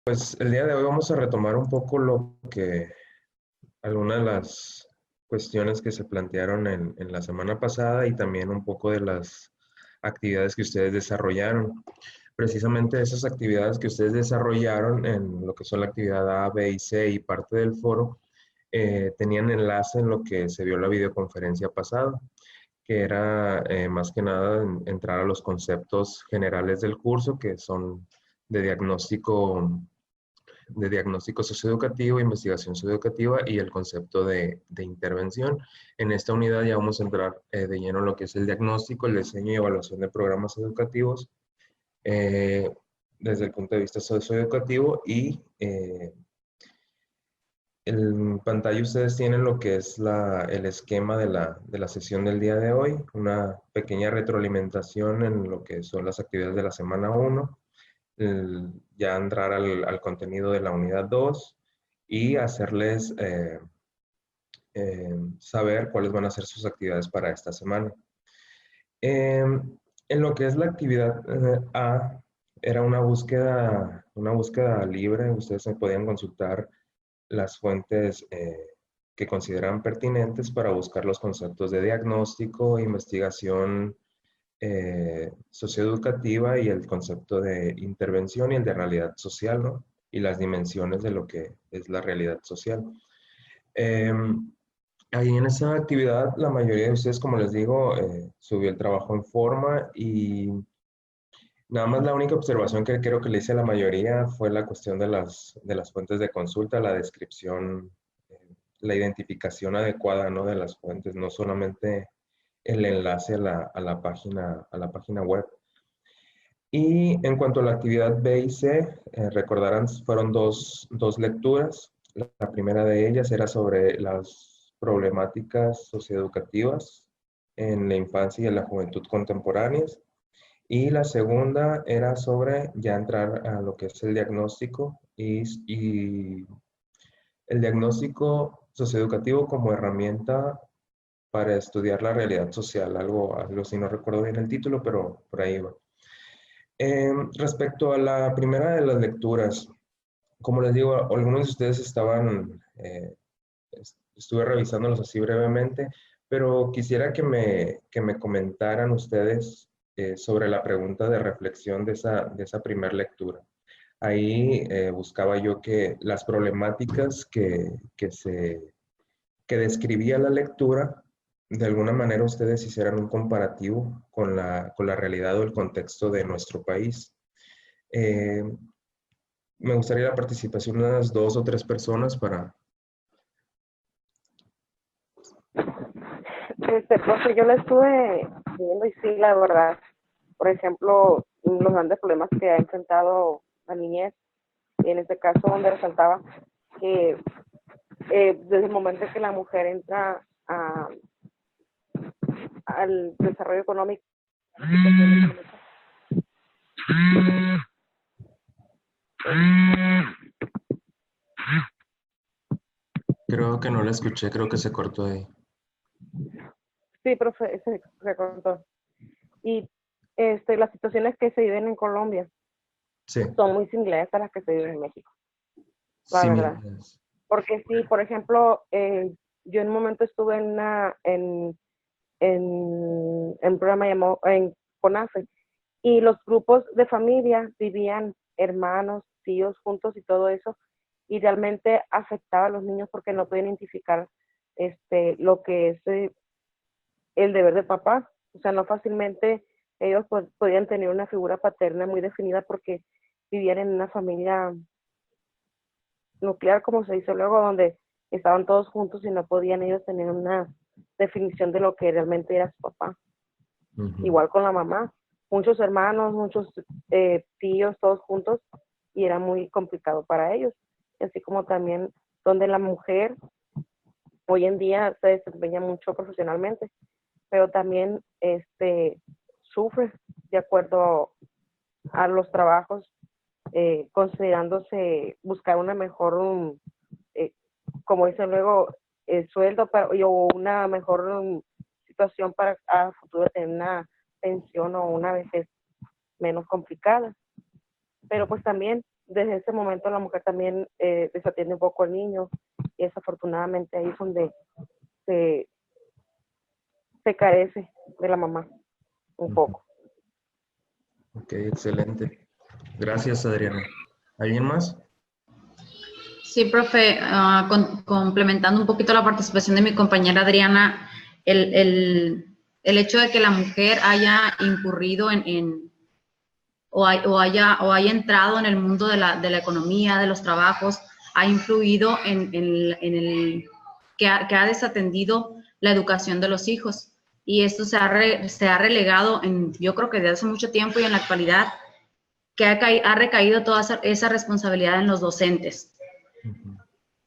Pues el día de hoy vamos a retomar un poco algunas de las cuestiones que se plantearon en la semana pasada y también un poco de las actividades que ustedes desarrollaron. Precisamente esas actividades que ustedes desarrollaron en lo que son la actividad A, B y C y parte del foro, tenían enlace en lo que se vio en la videoconferencia pasada, que era más que nada entrar a los conceptos generales del curso, que son de diagnóstico socioeducativo, investigación socioeducativa y el concepto de intervención. En esta unidad ya vamos a entrar de lleno en lo que es el diagnóstico, el diseño y evaluación de programas educativos eh, desde el punto de vista socioeducativo y en pantalla ustedes tienen lo que es el esquema de la sesión del día de hoy, una pequeña retroalimentación en lo que son las actividades de la semana 1, ya entrar al contenido de la unidad 2 y hacerles saber cuáles van a ser sus actividades para esta semana. En lo que es la actividad A, era una búsqueda libre. Ustedes se podían consultar las fuentes que consideran pertinentes para buscar los conceptos de diagnóstico, investigación socioeducativa y el concepto de intervención y el de realidad social, ¿no? Y las dimensiones de lo que es la realidad social. Eh, Ahí en esa actividad, la mayoría de ustedes, como les digo, subió el trabajo en forma y nada más la única observación que creo que le hice a la mayoría fue la cuestión de las fuentes de consulta, la descripción, la identificación adecuada, ¿no? De las fuentes, no solamente el enlace a la página web. Y en cuanto a la actividad B y C, recordarán, fueron dos lecturas. La primera de ellas era sobre las problemáticas socioeducativas en la infancia y en la juventud contemporáneas. Y la segunda era sobre ya entrar a lo que es el diagnóstico y el diagnóstico socioeducativo como herramienta para estudiar la realidad social, algo así, no recuerdo bien el título, pero por ahí va. Respecto a la primera de las lecturas, como les digo, algunos de ustedes estuve revisándolos así brevemente, pero quisiera que me comentaran ustedes sobre la pregunta de reflexión de esa primera lectura. Ahí buscaba yo que las problemáticas que describía la lectura, de alguna manera ustedes hicieran un comparativo con la realidad o el contexto de nuestro país. Eh, Me gustaría la participación de unas 2 o 3 personas para... Profe, yo la estuve viendo y sí, la verdad, por ejemplo, los grandes problemas que ha enfrentado la niñez, y en este caso donde resaltaba que desde el momento en que la mujer entra al desarrollo económico, Creo que no la escuché, creo que se cortó ahí. sí, profe, se contó. Y las situaciones que se viven en Colombia Sí, son muy similares a las que se viven en México, la verdad. similares. Porque sí, por ejemplo, yo en un momento estuve en un programa llamado en CONAFE, y los grupos de familia vivían hermanos, tíos juntos y todo eso, y realmente afectaba a los niños porque no podían identificar lo que es el deber de papá. O sea, no fácilmente ellos pues, podían tener una figura paterna muy definida porque vivían en una familia nuclear, como se dice luego, donde estaban todos juntos y no podían ellos tener una definición de lo que realmente era su papá. Igual con la mamá, muchos hermanos, muchos tíos, todos juntos, y era muy complicado para ellos. Así como también donde la mujer hoy en día se desempeña mucho profesionalmente, pero también sufre de acuerdo a los trabajos, considerándose buscar una mejor, como dice luego, sueldo o una mejor situación para a futuro tener una pensión o una vejez menos complicada. Pero pues también desde ese momento la mujer también desatiende un poco al niño y desafortunadamente ahí es donde se, se carece de la mamá un poco. Ok, excelente. Gracias, Adriana. ¿Alguien más? Sí, profe, complementando un poquito la participación de mi compañera Adriana, el hecho de que la mujer haya incurrido o haya entrado en el mundo de la economía, de los trabajos, ha influido que ha desatendido la educación de los hijos. Y esto se ha relegado, yo creo que desde hace mucho tiempo y en la actualidad, que ha recaído toda esa responsabilidad en los docentes.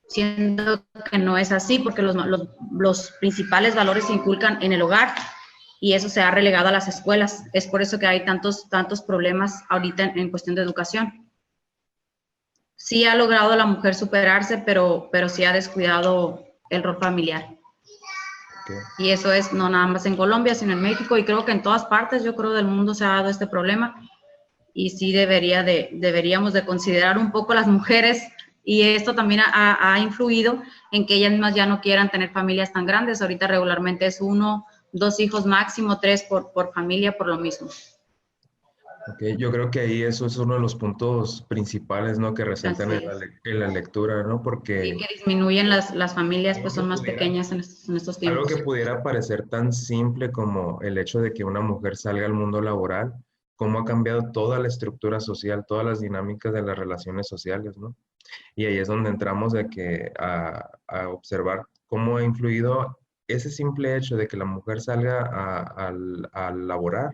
Siendo que no es así, porque los principales valores se inculcan en el hogar y eso se ha relegado a las escuelas. Es por eso que hay tantos problemas ahorita en cuestión de educación. Sí ha logrado la mujer superarse, pero sí ha descuidado el rol familiar. Okay. Y eso es no nada más en Colombia, sino en México, y creo que en todas partes, yo creo, del mundo se ha dado este problema. Y sí deberíamos de considerar un poco las mujeres, y esto también ha influido en que ellas mismas ya no quieran tener familias tan grandes. Ahorita regularmente es 1, 2 hijos máximo, 3 por familia, por lo mismo. Okay, yo creo que ahí eso es uno de los puntos principales, ¿no? Que resaltan en la lectura, ¿no? Porque... Sí, que disminuyen las familias, pues son más pequeñas en estos tiempos. Algo que pudiera parecer tan simple como el hecho de que una mujer salga al mundo laboral, cómo ha cambiado toda la estructura social, todas las dinámicas de las relaciones sociales, ¿no? Y ahí es donde entramos a observar cómo ha influido ese simple hecho de que la mujer salga a laborar,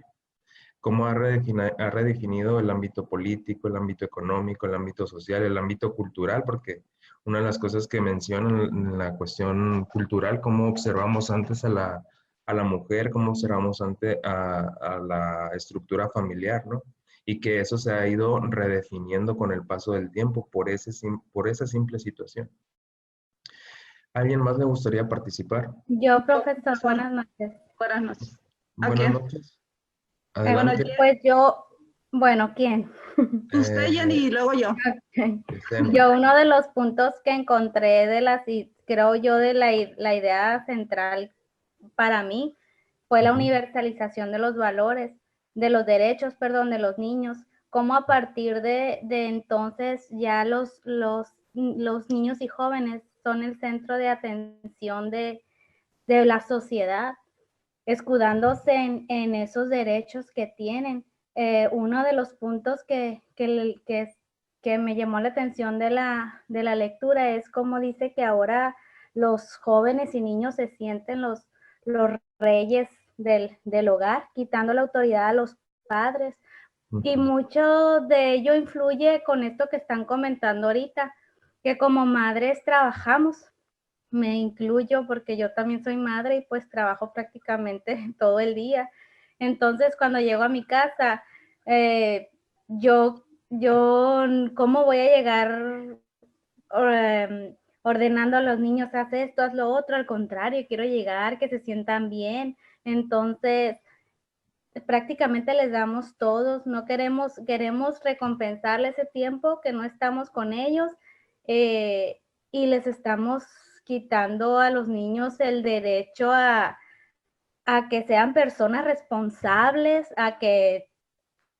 cómo ha redefinido el ámbito político, el ámbito económico, el ámbito social, el ámbito cultural, porque una de las cosas que mencionan en la cuestión cultural, cómo observamos antes a la mujer, cómo observamos antes a la estructura familiar, ¿no? Y que eso se ha ido redefiniendo con el paso del tiempo por esa simple situación. ¿Alguien más le gustaría participar? Yo, profesor, buenas noches. Buenas noches. Buenas noches. Adelante. Pues yo, bueno, ¿quién? Usted, Jenny, y luego yo. Okay. Yo uno de los puntos que encontré creo yo, de la idea central para mí fue la universalización de los valores, de los derechos, perdón, de los niños, cómo a partir de entonces ya los niños y jóvenes son el centro de atención de la sociedad, escudándose en esos derechos que tienen. Uno de los puntos que me llamó la atención de la lectura es cómo dice que ahora los jóvenes y niños se sienten los reyes del hogar, quitando la autoridad a los padres. Y mucho de ello influye con esto que están comentando ahorita, que como madres trabajamos. Me incluyo porque yo también soy madre y pues trabajo prácticamente todo el día. Entonces, cuando llego a mi casa, yo, ¿cómo voy a llegar ordenando a los niños, haz esto, haz lo otro? Al contrario, quiero llegar, que se sientan bien. Entonces, prácticamente les damos todos, no queremos recompensarles ese tiempo que no estamos con ellos, y les estamos quitando a los niños el derecho a que sean personas responsables, a que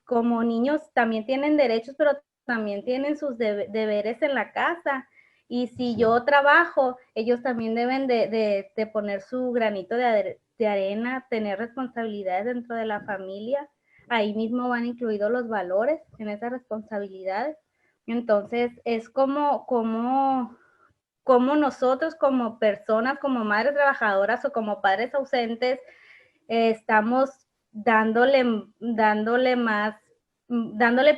como niños también tienen derechos, pero también tienen sus deberes en la casa. Y si yo trabajo, ellos también deben de poner su granito de arena, tener responsabilidades dentro de la familia. Ahí mismo van incluidos los valores en esas responsabilidades. Entonces, es como nosotros como personas, como madres trabajadoras o como padres ausentes, estamos dándole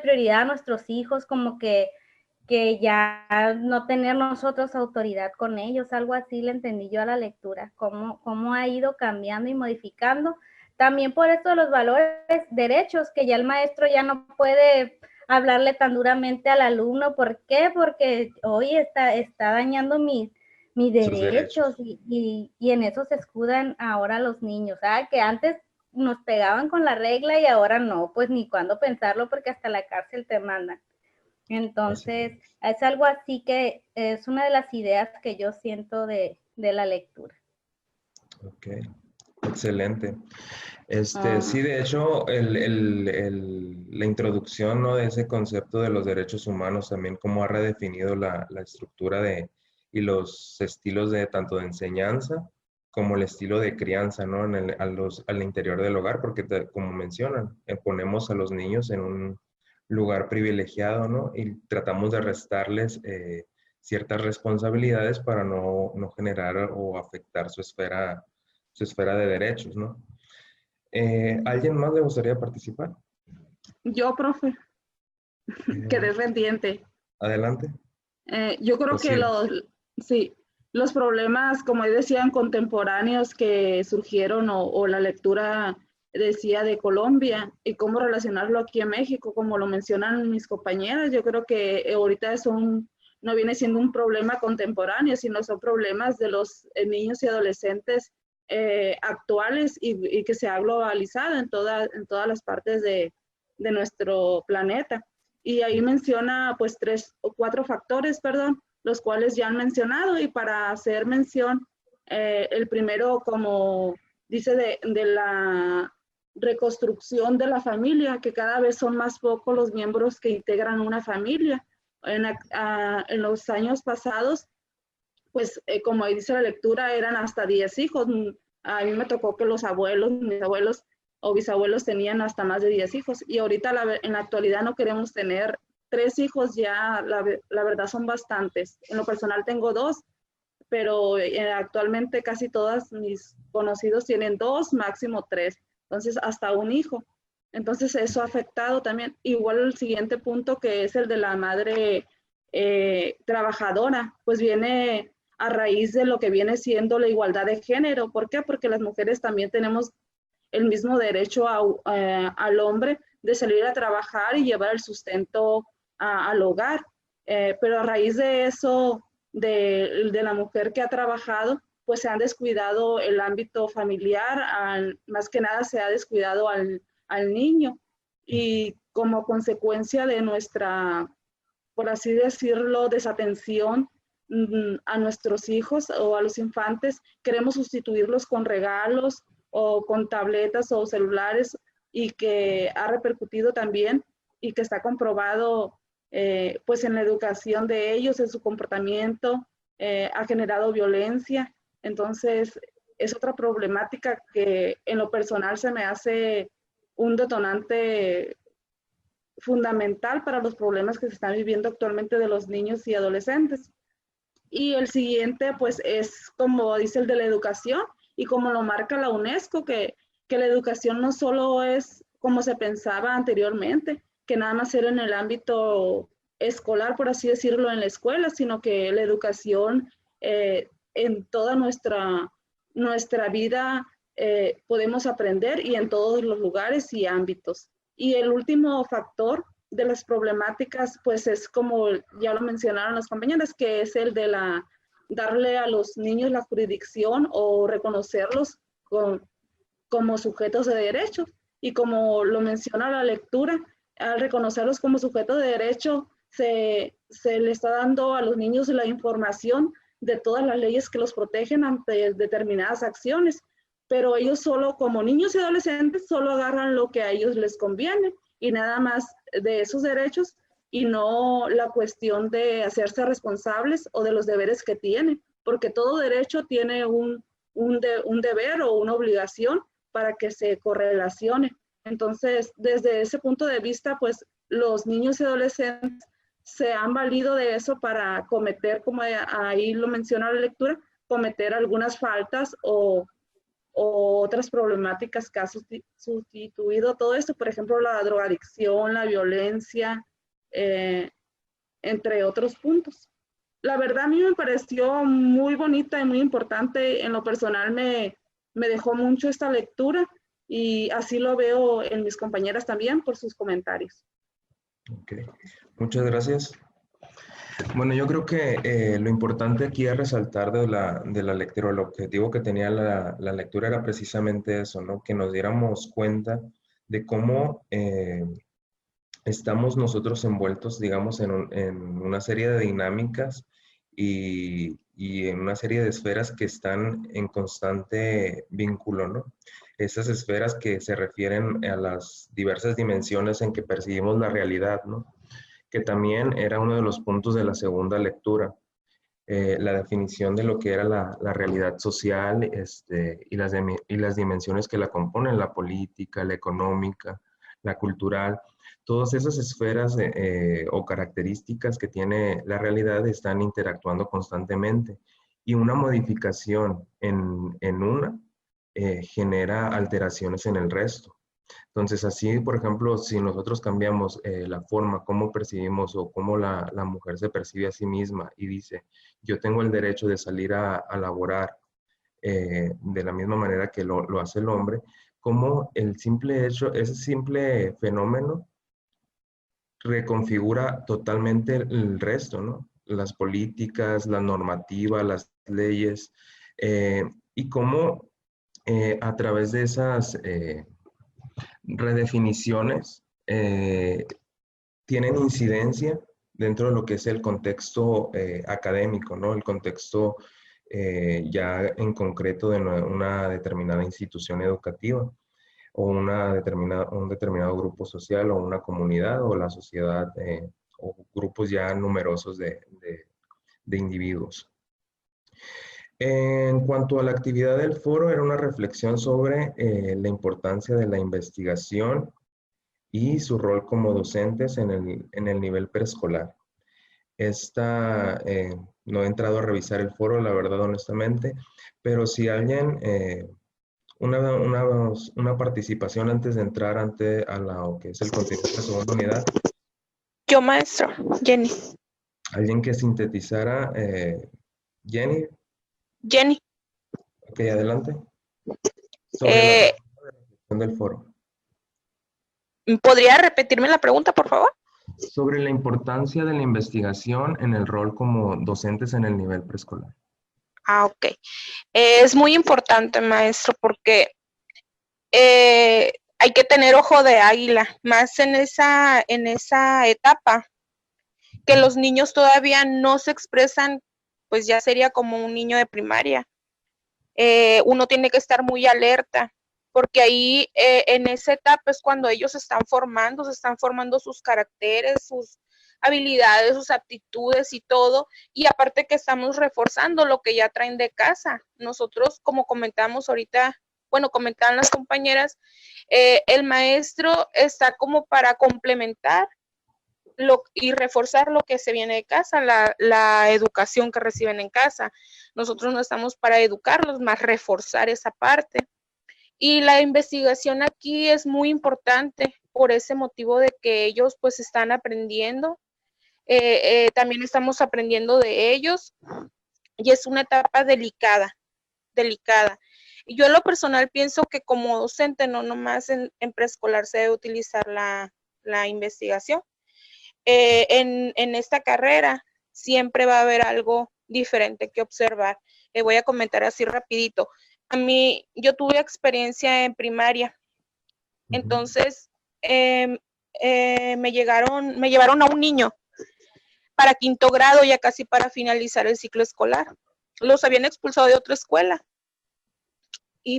prioridad a nuestros hijos, como que ya no tener nosotros autoridad con ellos, algo así le entendí yo a la lectura, cómo ha ido cambiando y modificando. También por esto de los valores, derechos, que ya el maestro ya no puede hablarle tan duramente al alumno. ¿Por qué? Porque hoy está dañando mis derechos y en eso se escudan ahora los niños. Que antes nos pegaban con la regla y ahora no, pues ni cuándo pensarlo porque hasta la cárcel te mandan. Entonces, es algo así que es una de las ideas que yo siento de la lectura. Ok, excelente. Ah, Sí, de hecho, la introducción, ¿no?, de ese concepto de los derechos humanos también cómo ha redefinido la estructura y los estilos de tanto de enseñanza como el estilo de crianza, ¿no?, al interior del hogar, porque como mencionan, ponemos a los niños en un lugar privilegiado, ¿no? Y tratamos de restarles ciertas responsabilidades para no generar o afectar su esfera de derechos, ¿no? ¿Alguien más le gustaría participar? yo, profe, quedé pendiente. Adelante. Yo creo que Rocío. sí, los problemas, como decían, contemporáneos que surgieron o la lectura decía de Colombia y cómo relacionarlo aquí en México, como lo mencionan mis compañeras, yo creo que ahorita no viene siendo un problema contemporáneo, sino son problemas de los niños y adolescentes actuales y que se ha globalizado en todas las partes de nuestro planeta. Y ahí menciona pues 3 o 4 factores, perdón, los cuales ya han mencionado, y para hacer mención, el primero, como dice, de la reconstrucción de la familia, que cada vez son más pocos los miembros que integran una familia. En los años pasados, pues como dice la lectura, eran hasta 10 hijos. A mí me tocó que mis abuelos o bisabuelos tenían hasta más de 10 hijos, y ahorita en la actualidad no queremos tener 3 hijos, ya la verdad son bastantes. En lo personal tengo 2, pero actualmente casi todos mis conocidos tienen 2, máximo 3, entonces hasta un hijo. Entonces eso ha afectado también. Igual el siguiente punto, que es el de la madre trabajadora, pues viene a raíz de lo que viene siendo la igualdad de género. ¿Por qué? Porque las mujeres también tenemos el mismo derecho al hombre de salir a trabajar y llevar el sustento al hogar. Pero a raíz de eso, de la mujer que ha trabajado, pues se han descuidado el ámbito familiar, más que nada se ha descuidado al niño, y como consecuencia de nuestra, por así decirlo, desatención a nuestros hijos o a los infantes, queremos sustituirlos con regalos o con tabletas o celulares, y que ha repercutido también y que está comprobado pues en la educación de ellos, en su comportamiento, ha generado violencia. Entonces es otra problemática que en lo personal se me hace un detonante fundamental para los problemas que se están viviendo actualmente de los niños y adolescentes. Y el siguiente, pues, es como dice el de la educación, y como lo marca la UNESCO, que la educación no solo es como se pensaba anteriormente, que nada más era en el ámbito escolar, por así decirlo, en la escuela, sino que la educación en toda nuestra vida podemos aprender, y en todos los lugares y ámbitos. Y el último factor de las problemáticas, pues es como ya lo mencionaron las compañeras, que es el de darle a los niños la jurisdicción o reconocerlos como sujetos de derecho. Y como lo menciona la lectura, al reconocerlos como sujetos de derecho, se le está dando a los niños la información de todas las leyes que los protegen ante determinadas acciones, pero ellos solo, como niños y adolescentes, solo agarran lo que a ellos les conviene y nada más de esos derechos, y no la cuestión de hacerse responsables o de los deberes que tienen, porque todo derecho tiene un deber o una obligación para que se correlacione. Entonces, desde ese punto de vista, pues los niños y adolescentes se han valido de eso para cometer, como ahí lo menciona la lectura, cometer algunas faltas o otras problemáticas que ha sustituido todo esto, por ejemplo, la drogadicción, la violencia, entre otros puntos. La verdad, a mí me pareció muy bonita y muy importante. En lo personal me dejó mucho esta lectura, y así lo veo en mis compañeras también por sus comentarios. Ok, muchas gracias. Bueno, yo creo que lo importante aquí es resaltar de la lectura, el objetivo que tenía la lectura era precisamente eso, ¿no? Que nos diéramos cuenta de cómo estamos nosotros envueltos, digamos, en una serie de dinámicas y en una serie de esferas que están en constante vínculo, ¿no? Esas esferas que se refieren a las diversas dimensiones en que percibimos la realidad, ¿no? Que también era uno de los puntos de la segunda lectura, la definición de lo que era la realidad social, y las dimensiones que la componen, la política, la económica, la cultural. Todas esas esferas o características que tiene la realidad están interactuando constantemente, y una modificación en una genera alteraciones en el resto. Entonces, así, por ejemplo, si nosotros cambiamos la forma como percibimos o cómo la mujer se percibe a sí misma y dice, yo tengo el derecho de salir a laborar de la misma manera que lo hace el hombre, como el simple hecho, ese simple fenómeno reconfigura totalmente el resto, ¿no? Las políticas, la normativa, las leyes, y cómo a través de esas redefiniciones tienen incidencia dentro de lo que es el contexto académico, ¿no? El contexto ya en concreto de una determinada institución educativa o un determinado grupo social o una comunidad o la sociedad o grupos ya numerosos de individuos. En cuanto a la actividad del foro, era una reflexión sobre la importancia de la investigación y su rol como docentes en el nivel preescolar. No he entrado a revisar el foro, la verdad, honestamente, pero si alguien, una participación antes de entrar a lo que es el contenido de la segunda unidad. Yo, maestro, Jenny. Alguien que sintetizara, Jenny. Jenny. Ok, adelante. Sobre la reflexión del foro. ¿Podría repetirme la pregunta, por favor? Sobre la importancia de la investigación en el rol como docentes en el nivel preescolar. Ah, ok. Es muy importante, maestro, porque hay que tener ojo de águila, más en esa etapa, que los niños todavía no se expresan, pues ya sería como un niño de primaria. Uno tiene que estar muy alerta, porque ahí en esa etapa es cuando ellos se están formando sus caracteres, sus habilidades, sus aptitudes y todo, y aparte que estamos reforzando lo que ya traen de casa. Nosotros, como comentamos ahorita, bueno, comentaban las compañeras, el maestro está como para complementar y reforzar lo que se viene de casa, la educación que reciben en casa. Nosotros no estamos para educarlos, más reforzar esa parte. Y la investigación aquí es muy importante por ese motivo de que ellos pues están aprendiendo, también estamos aprendiendo de ellos, y es una etapa delicada. Y yo en lo personal pienso que como docente, no nomás en preescolar se debe utilizar la investigación. En esta carrera siempre va a haber algo diferente que observar. Voy a comentar así rapidito. A mí, yo tuve experiencia en primaria, entonces me llevaron a un niño para quinto grado, ya casi para finalizar el ciclo escolar. Los habían expulsado de otra escuela,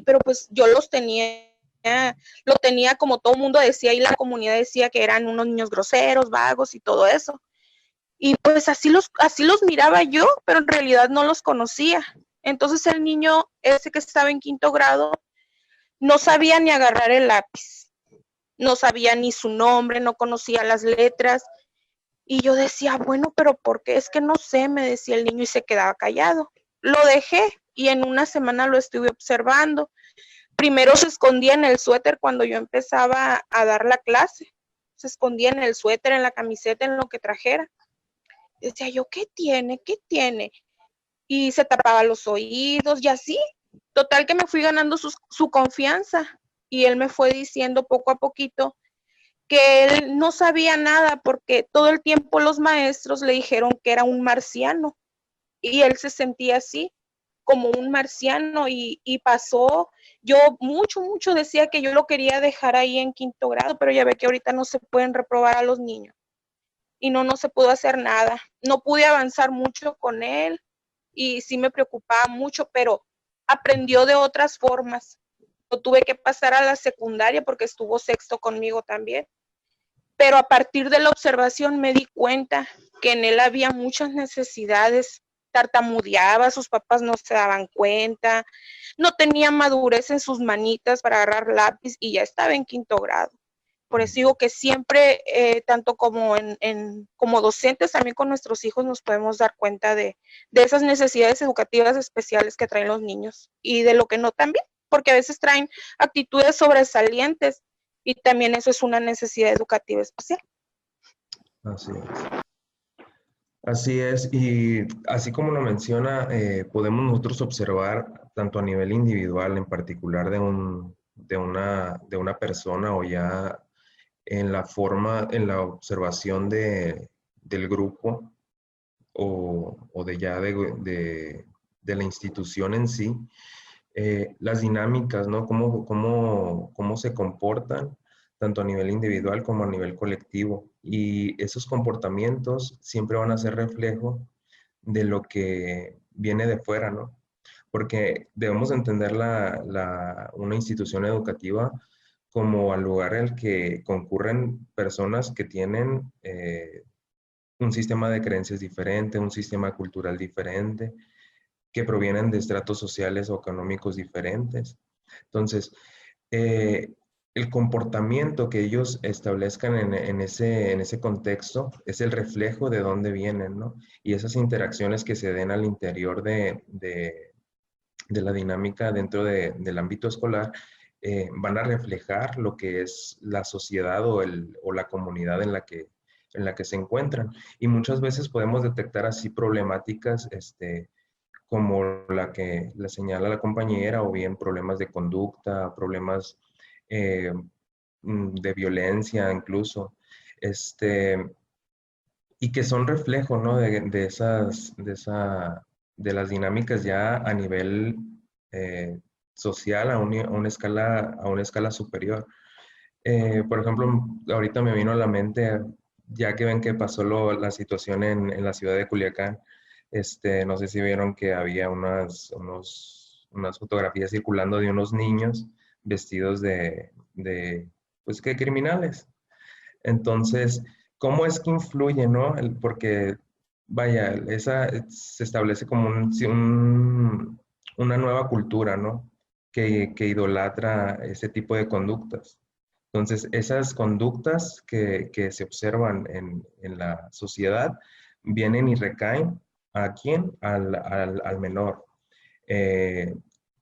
pero pues yo lo tenía como todo el mundo decía, y la comunidad decía que eran unos niños groseros, vagos y todo eso. Y pues así los miraba yo, pero en realidad no los conocía. Entonces el niño ese que estaba en quinto grado no sabía ni agarrar el lápiz, no sabía ni su nombre, no conocía las letras. Y yo decía, bueno, pero ¿por qué? Es que no sé, me decía el niño, y se quedaba callado. Lo dejé y en una semana lo estuve observando. Primero se escondía en el suéter cuando yo empezaba a dar la clase. Se escondía en el suéter, en la camiseta, en lo que trajera. Decía yo, ¿qué tiene? ¿Qué tiene? Y se tapaba los oídos y así. Total que me fui ganando su confianza, y él me fue diciendo poco a poquito que él no sabía nada porque todo el tiempo los maestros le dijeron que era un marciano y él se sentía así. como un marciano y pasó. Yo mucho decía que yo lo quería dejar ahí en 5º grado, pero ya ve que ahorita no se pueden reprobar a los niños y no se pudo hacer nada. No pude avanzar mucho con él y sí me preocupaba mucho, pero aprendió de otras formas. Lo tuve que pasar a la secundaria porque estuvo 6º conmigo también. Pero a partir de la observación me di cuenta que en él había muchas necesidades. Tartamudeaba, sus papás no se daban cuenta, no tenía madurez en sus manitas para agarrar lápiz y ya estaba en 5º grado. Por eso digo que siempre, tanto como como docentes, también con nuestros hijos nos podemos dar cuenta de esas necesidades educativas especiales que traen los niños y de lo que no también, porque a veces traen actitudes sobresalientes y también eso es una necesidad educativa especial. Así es. Así es, y así como lo menciona, podemos nosotros observar tanto a nivel individual, en particular de una persona o ya en la forma, en la observación del grupo o de ya de la institución en sí, las dinámicas, ¿no? Cómo se comportan, tanto a nivel individual como a nivel colectivo. Y esos comportamientos siempre van a ser reflejo de lo que viene de fuera, ¿no? Porque debemos entender una institución educativa como al lugar al que concurren personas que tienen un sistema de creencias diferente, un sistema cultural diferente, que provienen de estratos sociales o económicos diferentes. Entonces, el comportamiento que ellos establezcan en ese contexto es el reflejo de dónde vienen, ¿no? Y esas interacciones que se den al interior de la dinámica dentro del ámbito escolar van a reflejar lo que es la sociedad o la comunidad en la que se encuentran. Y muchas veces podemos detectar así problemáticas como la que le señala la compañera, o bien problemas de conducta, problemas de violencia incluso, y que son reflejo, ¿no? de las dinámicas ya a nivel social, a una escala superior. Por ejemplo, ahorita me vino a la mente, ya que ven que pasó la situación en la ciudad de Culiacán, no sé si vieron que había unas fotografías circulando de unos niños vestidos pues, que criminales. Entonces, ¿cómo es que influye, no? Porque, vaya, se establece como una nueva cultura, ¿no? Que idolatra ese tipo de conductas. Entonces, esas conductas que se observan en la sociedad vienen y recaen ¿a quién? Al menor.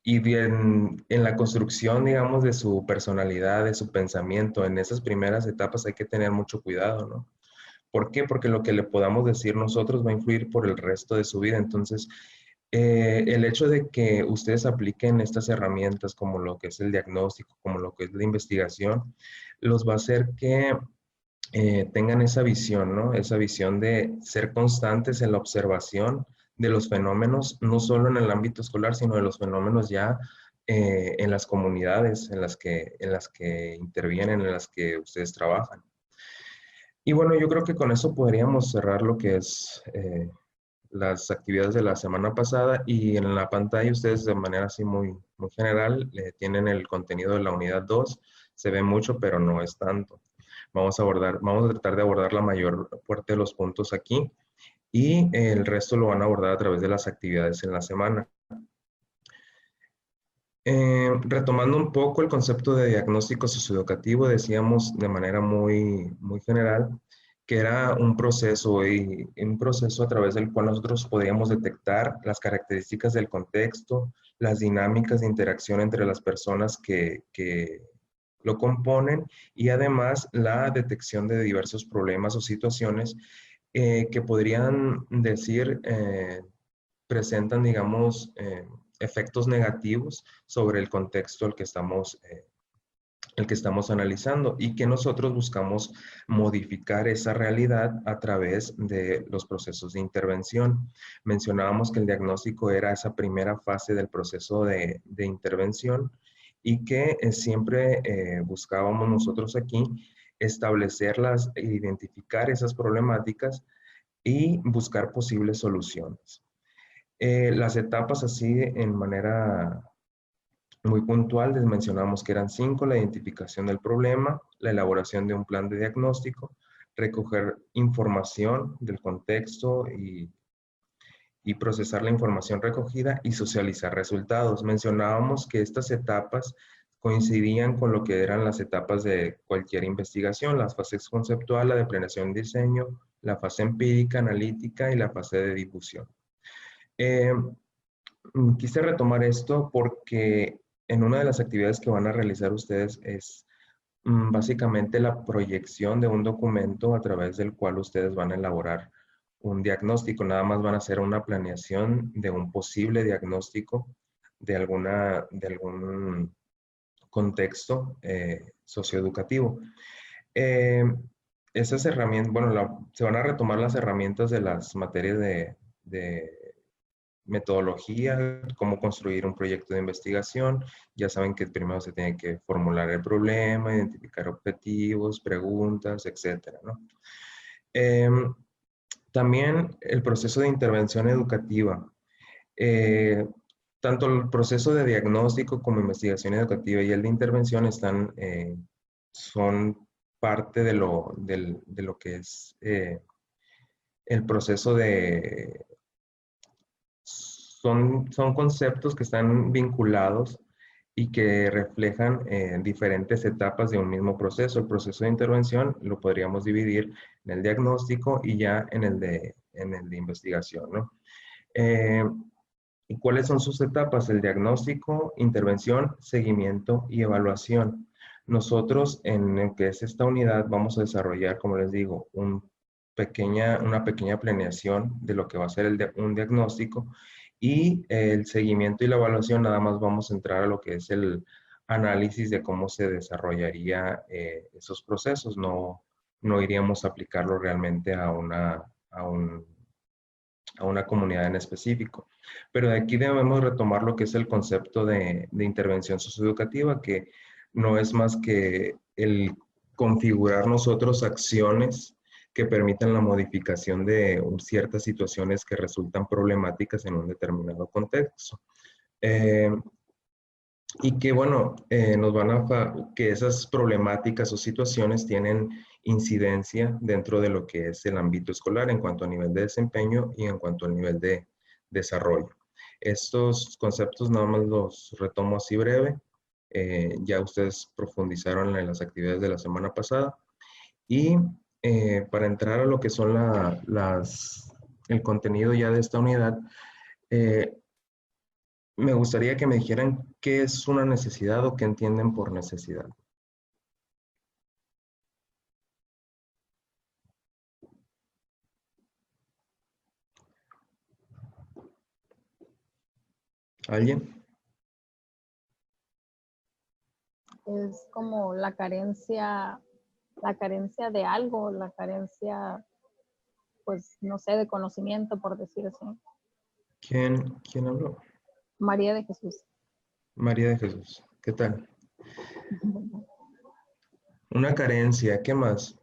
Y bien, en la construcción, digamos, de su personalidad, de su pensamiento, en esas primeras etapas hay que tener mucho cuidado, ¿no? ¿Por qué? Porque lo que le podamos decir nosotros va a influir por el resto de su vida. Entonces, el hecho de que ustedes apliquen estas herramientas como lo que es el diagnóstico, como lo que es la investigación, los va a hacer que tengan esa visión, ¿no? Esa visión de ser constantes en la observación de los fenómenos, no solo en el ámbito escolar, sino de los fenómenos ya en las comunidades en las que intervienen, en las que ustedes trabajan. Y bueno, yo creo que con eso podríamos cerrar lo que es las actividades de la semana pasada, y en la pantalla ustedes de manera así muy general tienen el contenido de la unidad 2. Se ve mucho, pero no es tanto. Vamos a tratar de abordar la mayor parte de los puntos aquí, y el resto lo van a abordar a través de las actividades en la semana. Retomando un poco el concepto de diagnóstico socioeducativo, decíamos de manera muy general que era un proceso a través del cual nosotros podríamos detectar las características del contexto, las dinámicas de interacción entre las personas que lo componen, y además la detección de diversos problemas o situaciones que podrían decir presentan, digamos, efectos negativos sobre el contexto al que estamos el que estamos analizando y que nosotros buscamos modificar esa realidad a través de los procesos de intervención. Mencionábamos que el diagnóstico era esa primera fase del proceso de intervención y que siempre buscábamos nosotros aquí establecerlas, identificar esas problemáticas y buscar posibles soluciones. Las etapas así en manera muy puntual, les mencionamos que eran 5: la identificación del problema, la elaboración de un plan de diagnóstico, recoger información del contexto y procesar la información recogida y socializar resultados. Mencionábamos que estas etapas coincidían con lo que eran las etapas de cualquier investigación, las fases conceptual, la de planeación y diseño, la fase empírica, analítica y la fase de difusión. Quise retomar esto porque en una de las actividades que van a realizar ustedes es básicamente la proyección de un documento a través del cual ustedes van a elaborar un diagnóstico. Nada más van a hacer una planeación de un posible diagnóstico de algún contexto socioeducativo. Esas herramientas, bueno, se van a retomar las herramientas de las materias de metodología, cómo construir un proyecto de investigación. Ya saben que primero se tiene que formular el problema, identificar objetivos, preguntas, etcétera, ¿no? También el proceso de intervención educativa. Tanto el proceso de diagnóstico como investigación educativa y el de intervención son parte de lo que es el proceso de... Son conceptos que están vinculados y que reflejan diferentes etapas de un mismo proceso. El proceso de intervención lo podríamos dividir en el diagnóstico y ya en el de investigación, ¿no? ¿Y cuáles son sus etapas? El diagnóstico, intervención, seguimiento y evaluación. Nosotros en lo que es esta unidad vamos a desarrollar, como les digo, una pequeña planeación de lo que va a ser un diagnóstico. Y el seguimiento y la evaluación nada más vamos a entrar a lo que es el análisis de cómo se desarrollaría esos procesos. No iríamos a aplicarlo realmente a una comunidad en específico. Pero de aquí debemos retomar lo que es el concepto de intervención socioeducativa, que no es más que el configurar nosotros acciones que permitan la modificación de ciertas situaciones que resultan problemáticas en un determinado contexto. Y que, bueno, que esas problemáticas o situaciones tienen incidencia dentro de lo que es el ámbito escolar en cuanto a nivel de desempeño y en cuanto al nivel de desarrollo. Estos conceptos nada más los retomo así breve. Ya ustedes profundizaron en las actividades de la semana pasada. Y para entrar a lo que son el contenido ya de esta unidad, me gustaría que me dijeran qué es una necesidad o qué entienden por necesidad. ¿Alguien? Es como la carencia de algo, la carencia, pues, no sé, de conocimiento, por decir así. ¿Quién habló? María de Jesús. María de Jesús. ¿Qué tal? Una carencia. ¿Qué más?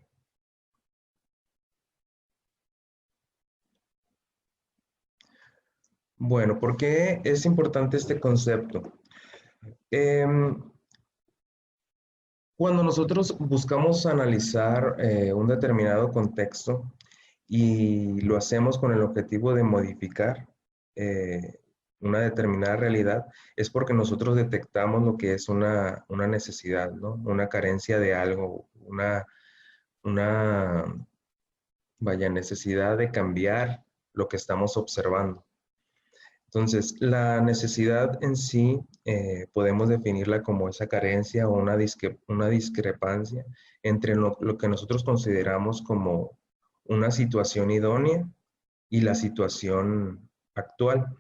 Bueno, ¿por qué es importante este concepto? Cuando nosotros buscamos analizar un determinado contexto y lo hacemos con el objetivo de modificar una determinada realidad, es porque nosotros detectamos lo que es una necesidad, ¿no? Una carencia de algo, necesidad de cambiar lo que estamos observando. Entonces, la necesidad en sí podemos definirla como esa carencia o una discrepancia entre lo que nosotros consideramos como una situación idónea y la situación actual.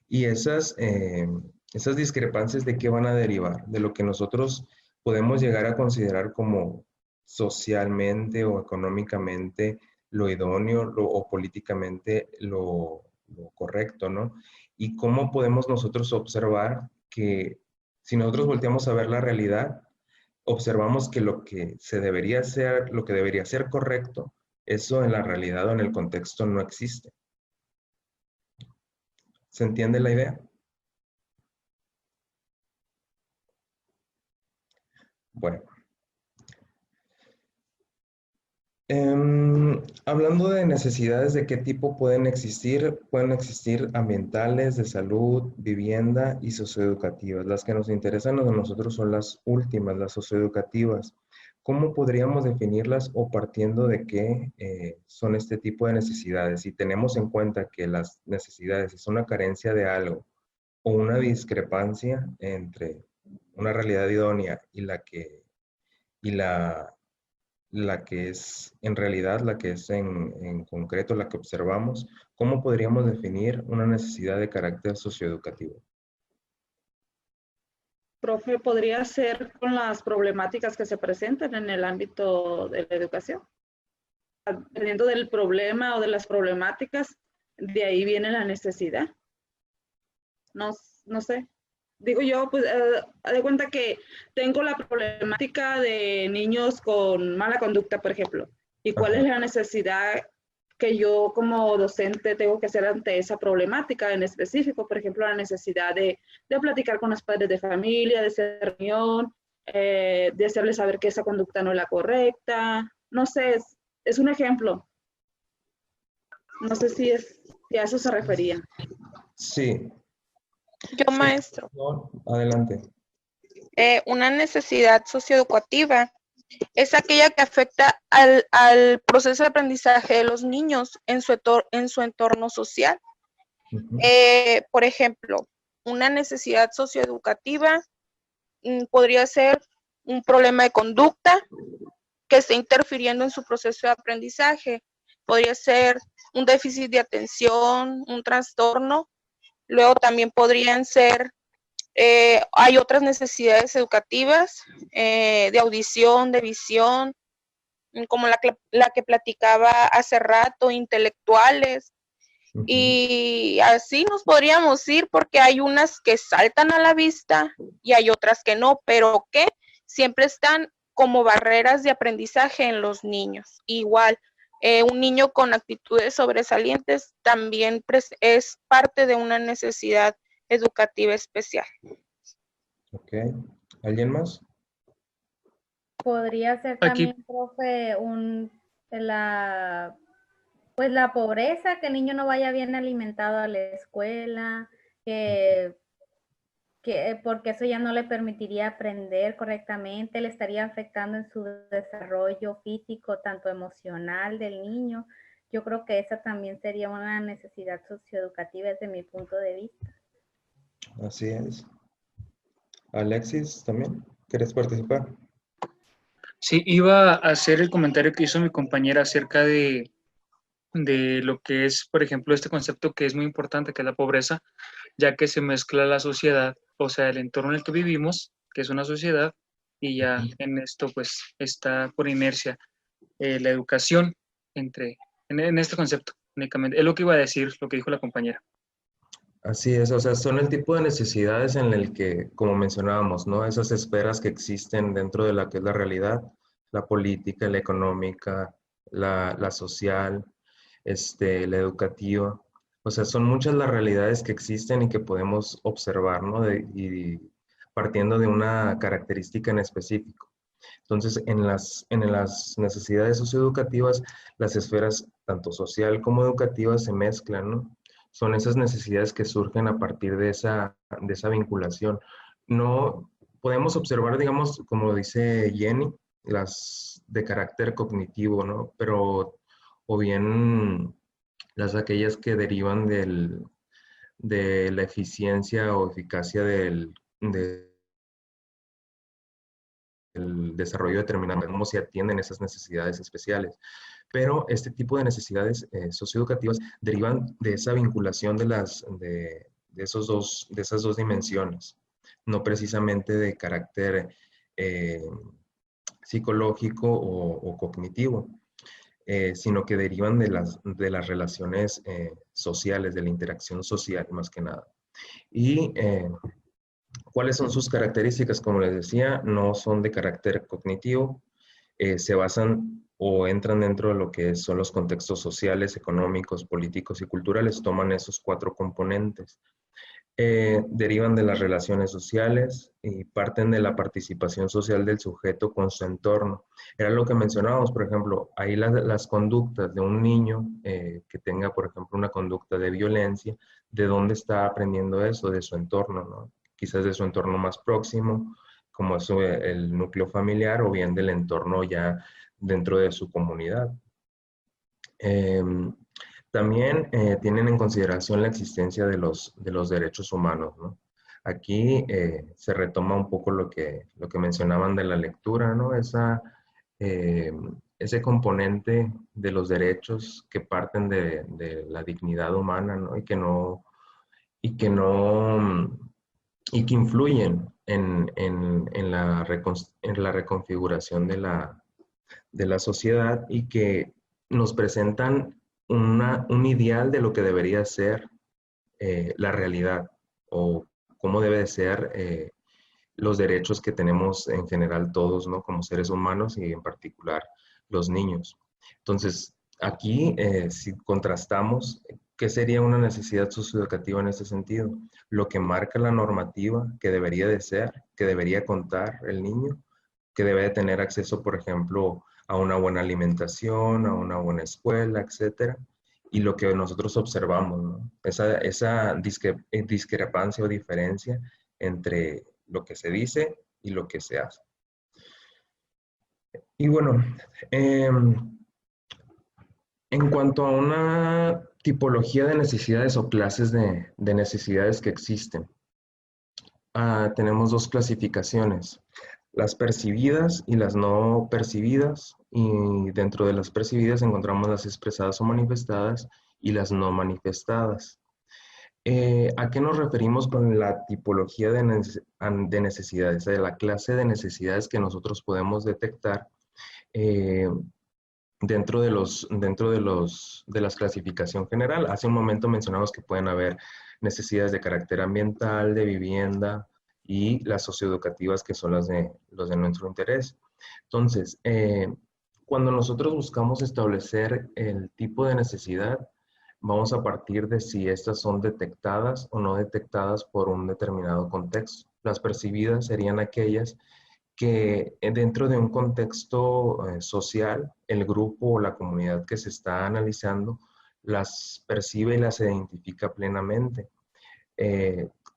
Y esas discrepancias, ¿de qué van a derivar? De lo que nosotros podemos llegar a considerar como socialmente o económicamente lo idóneo o políticamente lo correcto, ¿no? Y cómo podemos nosotros observar que si nosotros volteamos a ver la realidad, observamos que lo que debería ser correcto, eso en la realidad o en el contexto no existe. ¿Se entiende la idea? Bueno. Hablando de necesidades, ¿de qué tipo pueden existir? Pueden existir ambientales, de salud, vivienda y socioeducativas. Las que nos interesan a nosotros son las últimas, las socioeducativas. ¿Cómo podríamos definirlas o partiendo de qué son este tipo de necesidades? Si tenemos en cuenta que las necesidades es una carencia de algo o una discrepancia entre una realidad idónea y la que es en realidad, la que es en concreto, la que observamos, ¿cómo podríamos definir una necesidad de carácter socioeducativo? Profe, ¿podría ser con las problemáticas que se presentan en el ámbito de la educación? Dependiendo del problema o de las problemáticas, de ahí viene la necesidad. No sé. Digo yo, pues, haz de cuenta que tengo la problemática de niños con mala conducta, por ejemplo. ¿Y cuál es la necesidad que yo como docente tengo que hacer ante esa problemática en específico? Por ejemplo, la necesidad de platicar con los padres de familia, de hacer reunión, de hacerles saber que esa conducta no es la correcta. No sé, es un ejemplo. No sé si a eso se refería. Sí. Yo, maestro. No, adelante. Una necesidad socioeducativa es aquella que afecta al proceso de aprendizaje de los niños en su entorno social. Por ejemplo, una necesidad socioeducativa podría ser un problema de conducta que esté interfiriendo en su proceso de aprendizaje. Podría ser un déficit de atención, un trastorno. Luego también podrían ser, hay otras necesidades educativas de audición, de visión, como la que platicaba hace rato, intelectuales. Y así nos podríamos ir porque hay unas que saltan a la vista y hay otras que no, pero que siempre están como barreras de aprendizaje en los niños. Igual, un niño con actitudes sobresalientes también es parte de una necesidad educativa especial. Ok. ¿Alguien más? Podría ser también, profe, pues la pobreza, que el niño no vaya bien alimentado a la escuela, porque eso ya no le permitiría aprender correctamente, le estaría afectando en su desarrollo físico, tanto emocional del niño. Yo creo que esa también sería una necesidad socioeducativa desde mi punto de vista. Así es. Alexis, ¿también? ¿Quieres participar? Sí, iba a hacer el comentario que hizo mi compañera acerca de lo que es, por ejemplo, este concepto que es muy importante, que es la pobreza, ya que se mezcla la sociedad, o sea, el entorno en el que vivimos, que es una sociedad, y ya en esto pues está por inercia la educación en este concepto únicamente. Es lo que iba a decir, lo que dijo la compañera. Así es, o sea, son el tipo de necesidades en el que, como mencionábamos, ¿no? Esas esferas que existen dentro de la que es la realidad, la política, la económica, la social, la educativa. O sea, son muchas las realidades que existen y que podemos observar, ¿no? Y partiendo de una característica en específico. Entonces, en las necesidades socioeducativas, las esferas tanto social como educativa se mezclan, ¿no? Son esas necesidades que surgen a partir de esa vinculación. No podemos observar, digamos, como dice Jenny, las de carácter cognitivo, ¿no? Pero, o bien aquellas que derivan de la eficiencia o eficacia del desarrollo determinado, cómo se atienden esas necesidades especiales. Pero este tipo de necesidades socioeducativas derivan de esa vinculación de esas dos dimensiones, no precisamente de carácter psicológico o cognitivo, sino que derivan de las relaciones sociales, de la interacción social más que nada. Y ¿cuáles son sus características? Como les decía, no son de carácter cognitivo, se basan o entran dentro de lo que son los contextos sociales, económicos, políticos y culturales, toman esos 4 componentes. Derivan de las relaciones sociales y parten de la participación social del sujeto con su entorno. Era lo que mencionábamos, por ejemplo, ahí las conductas de un niño que tenga, por ejemplo, una conducta de violencia, ¿de dónde está aprendiendo eso? De su entorno, ¿no? Quizás de su entorno más próximo, como es el núcleo familiar, o bien del entorno ya dentro de su comunidad. También tienen en consideración la existencia de los derechos humanos, ¿no? Aquí se retoma un poco lo que mencionaban de la lectura, ¿no? Ese componente de los derechos que parten de la dignidad humana, ¿no? Y que influyen en la reconfiguración de la sociedad, y que nos presentan un ideal de lo que debería ser la realidad, o cómo debe de ser los derechos que tenemos en general todos, ¿no? Como seres humanos, y en particular los niños. Entonces, aquí si contrastamos, ¿qué sería una necesidad socioeducativa en este sentido? Lo que marca la normativa que debería de ser, que debería contar el niño, que debe de tener acceso, por ejemplo, a una buena alimentación, a una buena escuela, etcétera, y lo que nosotros observamos, ¿no? Esa discrepancia o diferencia entre lo que se dice y lo que se hace. Y bueno, en cuanto a una tipología de necesidades o clases de necesidades que existen, tenemos 2 clasificaciones: las percibidas y las no percibidas, y dentro de las percibidas encontramos las expresadas o manifestadas y las no manifestadas. ¿A qué nos referimos con la tipología de necesidades? De la clase de necesidades que nosotros podemos detectar dentro de las clasificación general. Hace un momento mencionamos que pueden haber necesidades de carácter ambiental, de vivienda, y las socioeducativas, que son los de nuestro interés. Entonces, cuando nosotros buscamos establecer el tipo de necesidad, vamos a partir de si estas son detectadas o no detectadas por un determinado contexto. Las percibidas serían aquellas que dentro de un contexto social, el grupo o la comunidad que se está analizando las percibe y las identifica plenamente.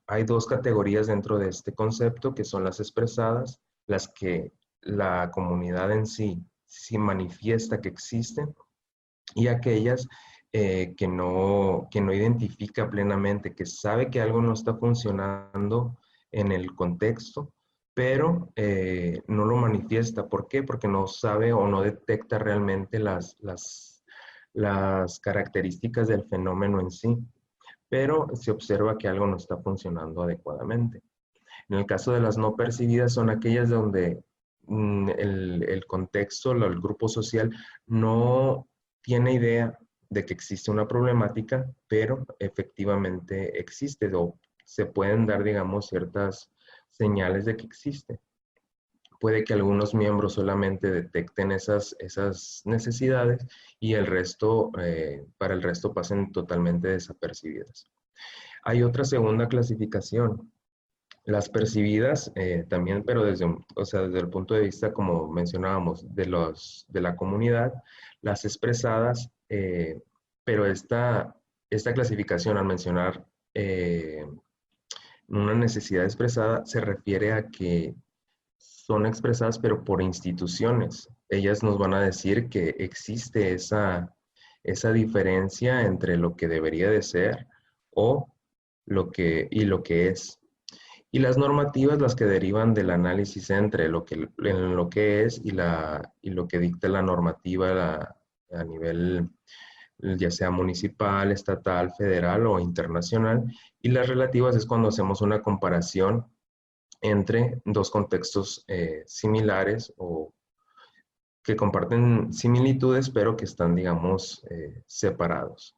Hay 2 categorías dentro de este concepto, que son las expresadas, las que la comunidad en sí manifiesta que existen, y aquellas que no identifica plenamente, que sabe que algo no está funcionando en el contexto, pero no lo manifiesta. ¿Por qué? Porque no sabe o no detecta realmente las características del fenómeno en sí, pero se observa que algo no está funcionando adecuadamente. En el caso de las no percibidas, son aquellas donde el contexto, el grupo social no tiene idea de que existe una problemática, pero efectivamente existe, o se pueden dar, digamos, ciertas señales de que existe. Puede que algunos miembros solamente detecten esas necesidades, y el resto, para el resto, pasen totalmente desapercibidas. Hay otra segunda clasificación, las percibidas también, pero desde el punto de vista, como mencionábamos, de la comunidad, las expresadas, pero esta clasificación, al mencionar una necesidad expresada, se refiere a que son expresadas pero por instituciones. Ellas nos van a decir que existe esa diferencia entre lo que debería de ser o lo que es. Y las normativas, las que derivan del análisis entre lo que es y lo que dicta la normativa a nivel ya sea municipal, estatal, federal o internacional. Y las relativas es cuando hacemos una comparación entre dos contextos similares o que comparten similitudes, pero que están, digamos, separados.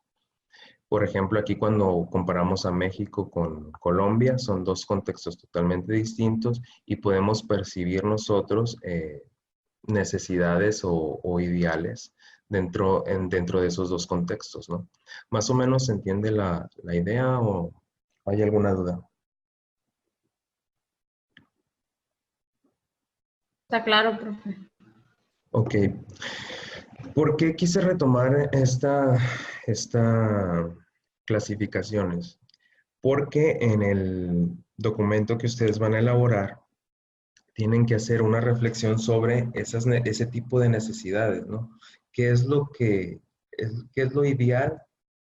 Por ejemplo, aquí cuando comparamos a México con Colombia, son dos contextos totalmente distintos y podemos percibir nosotros necesidades o ideales dentro de esos dos contextos, ¿no? ¿Más o menos se entiende la idea o hay alguna duda? Está claro, profe. Ok. ¿Por qué quise retomar esta clasificaciones? Porque en el documento que ustedes van a elaborar, tienen que hacer una reflexión sobre ese tipo de necesidades, ¿no? ¿Qué es qué es lo ideal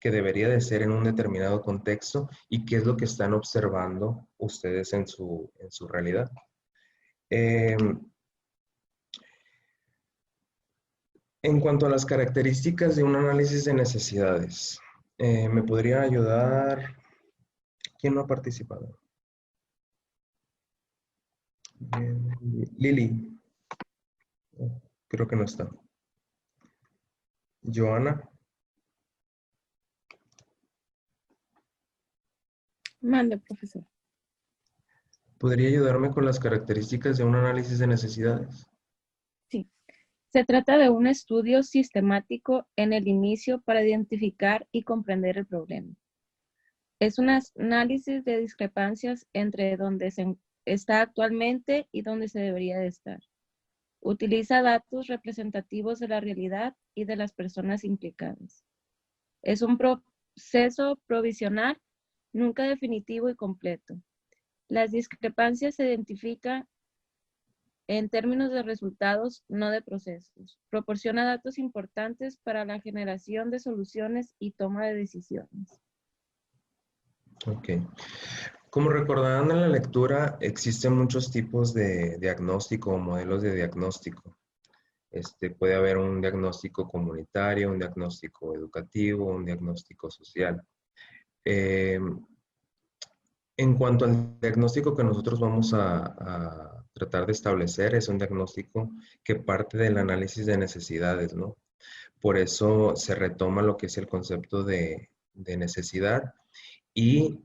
que debería de ser en un determinado contexto y qué es lo que están observando ustedes en su realidad? En cuanto a las características de un análisis de necesidades, ¿me podría ayudar? ¿Quién no ha participado? Bien. Lili. Creo que no está. Joana. Mande, profesor. ¿Podría ayudarme con las características de un análisis de necesidades? Sí. Se trata de un estudio sistemático en el inicio para identificar y comprender el problema. Es un análisis de discrepancias entre donde se está actualmente y donde se debería de estar. Utiliza datos representativos de la realidad y de las personas implicadas. Es un proceso provisional, nunca definitivo y completo. Las discrepancias se identifican en términos de resultados, no de procesos. Proporciona datos importantes para la generación de soluciones y toma de decisiones. Ok. Como recordarán en la lectura, existen muchos tipos de diagnóstico o modelos de diagnóstico. Puede haber un diagnóstico comunitario, un diagnóstico educativo, un diagnóstico social. En cuanto al diagnóstico que nosotros vamos a tratar de establecer, es un diagnóstico que parte del análisis de necesidades, ¿no? Por eso se retoma lo que es el concepto de necesidad y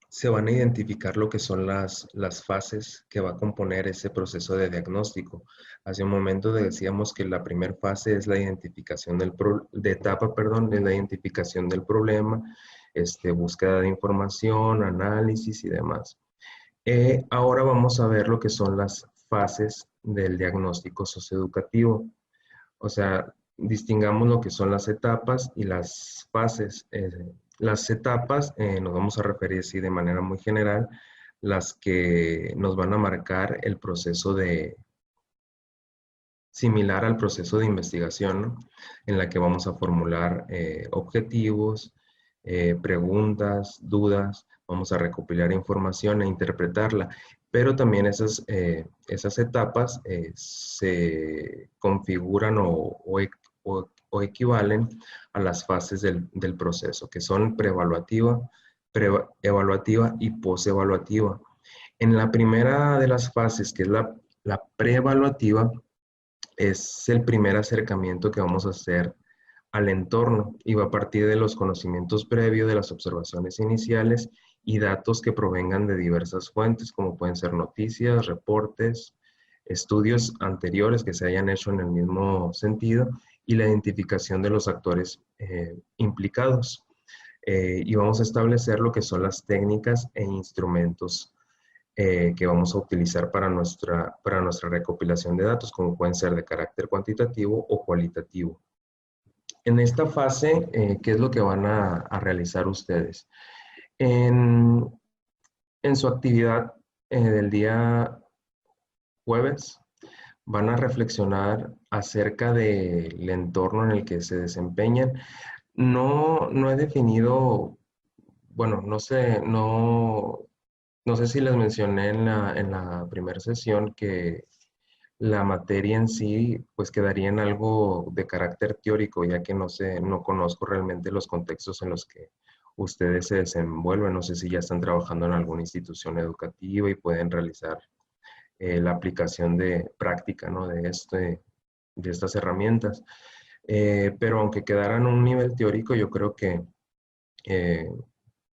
se van a identificar lo que son las fases que va a componer ese proceso de diagnóstico. Hace un momento decíamos que la primera fase es la identificación es la identificación del problema, búsqueda de información, análisis y demás. Ahora vamos a ver lo que son las fases del diagnóstico socioeducativo. O sea, distingamos lo que son las etapas y las fases. Las etapas nos vamos a referir así de manera muy general, las que nos van a marcar el proceso similar al proceso de investigación, ¿no? En la que vamos a formular objetivos, preguntas, dudas, vamos a recopilar información e interpretarla, pero también esas etapas se configuran o equivalen a las fases del proceso, que son preevaluativa, evaluativa y postevaluativa. En la primera de las fases, que es la preevaluativa, es el primer acercamiento que vamos a hacer al entorno y va a partir de los conocimientos previos, de las observaciones iniciales y datos que provengan de diversas fuentes, como pueden ser noticias, reportes, estudios anteriores que se hayan hecho en el mismo sentido y la identificación de los actores implicados. Y vamos a establecer lo que son las técnicas e instrumentos que vamos a utilizar para nuestra recopilación de datos, como pueden ser de carácter cuantitativo o cualitativo. En esta fase, ¿qué es lo que van a realizar ustedes? En su actividad del día jueves, van a reflexionar acerca del entorno en el que se desempeñan. No he definido, bueno, no sé si les mencioné en la primera sesión que la materia en sí pues quedaría en algo de carácter teórico, ya que no conozco realmente los contextos en los que ustedes se desenvuelven. No sé si ya están trabajando en alguna institución educativa y pueden realizar la aplicación de práctica, ¿no? de estas herramientas. Pero aunque quedaran en un nivel teórico, yo creo que